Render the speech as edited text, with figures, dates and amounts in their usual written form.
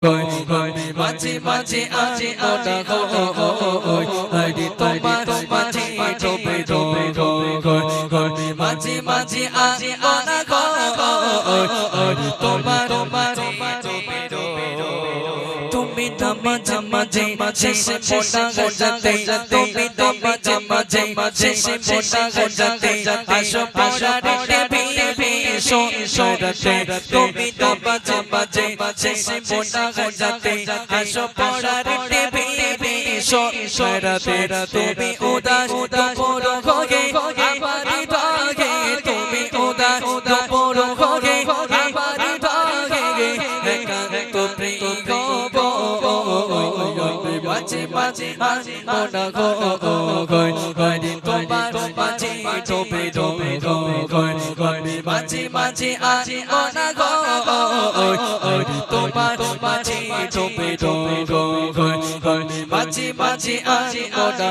মাঝে মাঝে আজি ওটা হরি তোমার মাঝে ডোবে মাঝে মাঝে আজি ওটা হরি তোমার মাঝে তুমি তো মাঝে মাঝে শেষে মোটা গজাতে তুমি তো মাঝে মাঝে শেষে মোটা গজাতে আসো পড়ার টেবিলে সরাতে তুমি তো মাঝে মাঝে শেষে মোটা গজাতে আসো পড়ার টেবিলে সরাতে তুমি উদাস দুপুর হোগে আমারি ভাগে তুমি উদাস দুপুর হোগে আমারি ভাগে একান্ত প্রিয় মাঝে মাঝে মোনা হরি তোমার মাঝে ডোবে মাঝে মাঝে আজি মোনা হরি তোমার মাঝে ডোবে মাঝে মাঝে আজি মোনা